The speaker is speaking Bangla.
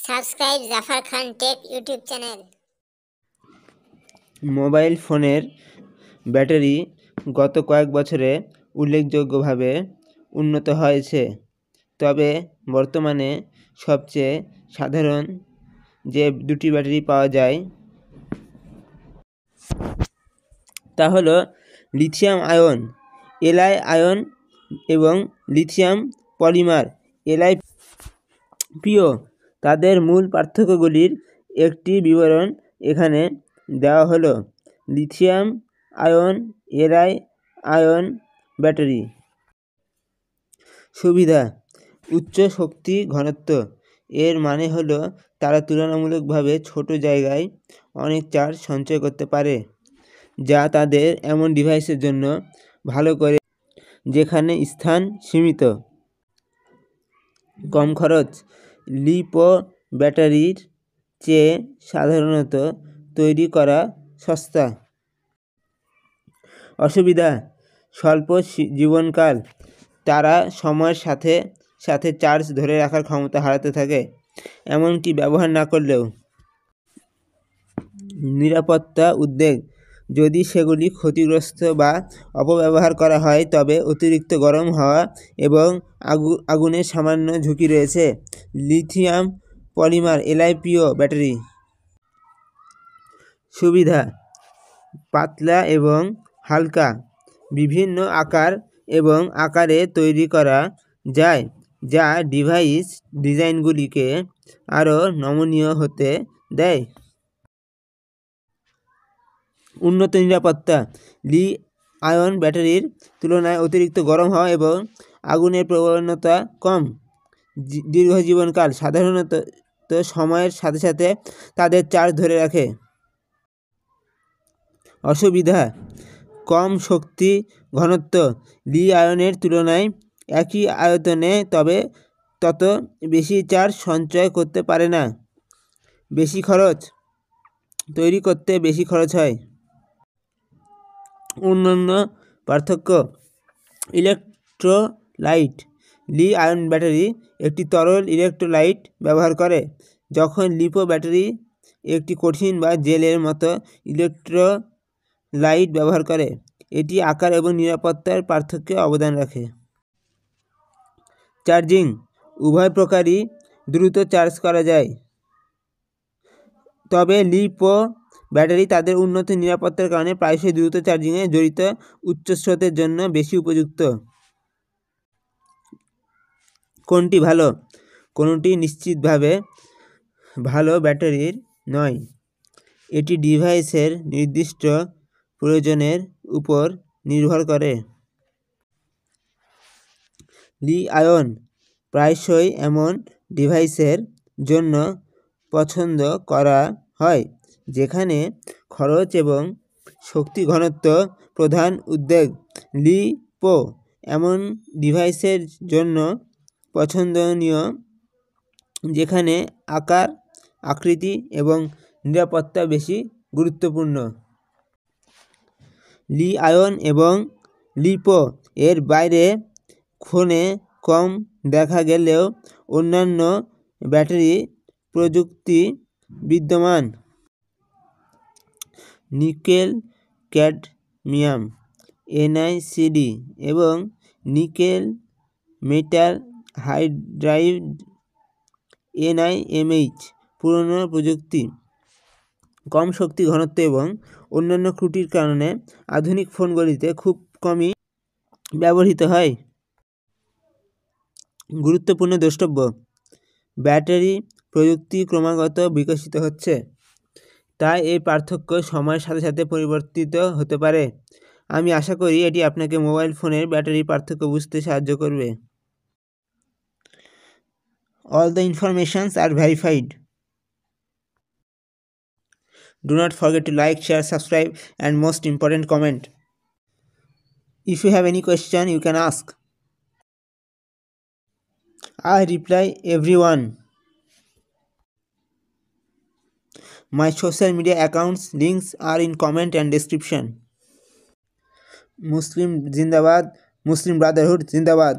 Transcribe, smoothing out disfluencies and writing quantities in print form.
সাবস্ক্রাইব জাফর খান টেক ইউটিউব চ্যানেল। মোবাইল ফোনের ব্যাটারি গত কয়েক বছরে উল্লেখযোগ্যভাবে উন্নত হয়েছে, তবে বর্তমানে সবচেয়ে সাধারণ যে দুটি ব্যাটারি পাওয়া যায় তা হলো লিথিয়াম আয়ন এলআই আয়ন এবং লিথিয়াম পলিমার LiPo। তাদের মূল পার্থক্যগুলির একটি বিবরণ এখানে দেওয়া হলো। Lithium ion LI ion battery. সুবিধা: উচ্চ শক্তি ঘনত্ব। এর মানে হলো তারা তুলনামূলকভাবে ছোট জায়গায় অনেক চার্জ সঞ্চয় করতে পারে, যা তাদের এমন ডিভাইসের জন্য ভালো করে যেখানে স্থান সীমিত। কম খরচ। লিপো ব্যাটারির চেয়ে সাধারণত তৈরি করা সস্তা। অসুবিধা: স্বল্প জীবনকাল। তারা সময়ের সাথে সাথে চার্জ ধরে রাখার ক্ষমতা হারাতে থাকে, এমনকি ব্যবহার না করলেও। নিরাপত্তা উদ্বেগ: যদি সেগুলি ক্ষতিগ্রস্ত বা অপব্যবহার করা হয় তবে অতিরিক্ত গরম হওয়া এবং আগুনের সামান্য ঝুঁকি রয়েছে। Lithium polymer LiPo battery. সুবিধা: পাতলা এবং হালকা, বিভিন্ন আকার এবং আকারে তৈরি করা যায়, যা ডিভাইস ডিজাইনগুলিকে আরও নমনীয় হতে দেয়। উন্নত নিরাপত্তা। লি-আয়ন ব্যাটারির তুলনায় অতিরিক্ত গরম হওয়া এবং আগুনের প্রবণতা কম। দীর্ঘ জীবনকাল। সাধারণত সময়ের সাথে সাথে তাদের চার্জ ধরে রাখে। অসুবিধা: কম শক্তি ঘনত্ব। লি-আয়নের তুলনায় একই আয়তনে তবে তত বেশি চার্জ সঞ্চয় করতে পারে না। বেশি খরচ। তৈরি করতে বেশি খরচ হয়। অন্যান্য পার্থক্য। ইলেকট্রোলাইট। লি-আয়ন ব্যাটারি একটি তরল ইলেকট্রোলাইট ব্যবহার করে, যখন লিপো ব্যাটারি একটি কঠিন বা জেলের মতো ইলেকট্রোলাইট ব্যবহার করে। এটি আকার এবং নিরাপত্তার পার্থক্যে অবদান রাখে। চার্জিং। উভয় প্রকারই দ্রুত চার্জ করা যায়, তবে লিপো ব্যাটারি তাদের উন্নত নিরাপত্তার কারণে প্রায়শই দ্রুত চার্জিংয়ে জড়িত উচ্চ স্রোতের জন্য বেশি উপযুক্ত। কোনটি ভালো? কোনোটি নিশ্চিতভাবে ভালো ব্যাটারির নয়। এটি ডিভাইসের নির্দিষ্ট প্রয়োজনের উপর নির্ভর করে। লি-আয়ন প্রায়শই এমন ডিভাইসের জন্য পছন্দ করা হয় যেখানে খরচ এবং শক্তি ঘনত্ব প্রধান উদ্বেগ। লিপো এমন ডিভাইসের জন্য পছন্দনীয় যেখানে আকার, আকৃতি এবং নিরাপত্তা বেশি গুরুত্বপূর্ণ। লি-আয়ন এবং লিপো এর বাইরে ফোনে কম দেখা গেলেও অন্যান্য ব্যাটারি প্রযুক্তি বিদ্যমান। নিকেল ক্যাডমিয়াম NiCd এবং নিকেল মেটাল হাইড্রাইড NiMH পুরনো প্রযুক্তি। কম শক্তি ঘনত্ব এবং অন্যান্য ত্রুটির কারণে আধুনিক ফোনগুলিতে খুব কমই ব্যবহৃত হয়। গুরুত্বপূর্ণ দ্রষ্টব্য: ব্যাটারি প্রযুক্তি ক্রমাগত বিকশিত হচ্ছে, তাই এই পার্থক্য সময়ের সাথে সাথে পরিবর্তিত হতে পারে। আমি আশা করি এটি আপনাকে মোবাইল ফোনের ব্যাটারির পার্থক্য বুঝতে সাহায্য করবে। All the informations are verified. Do not forget to like, share, subscribe, and most important, comment. If you have any question, you can ask. I reply everyone. My social media accounts links are in comment and description. Muslim Zindabad, Muslim Brotherhood Zindabad.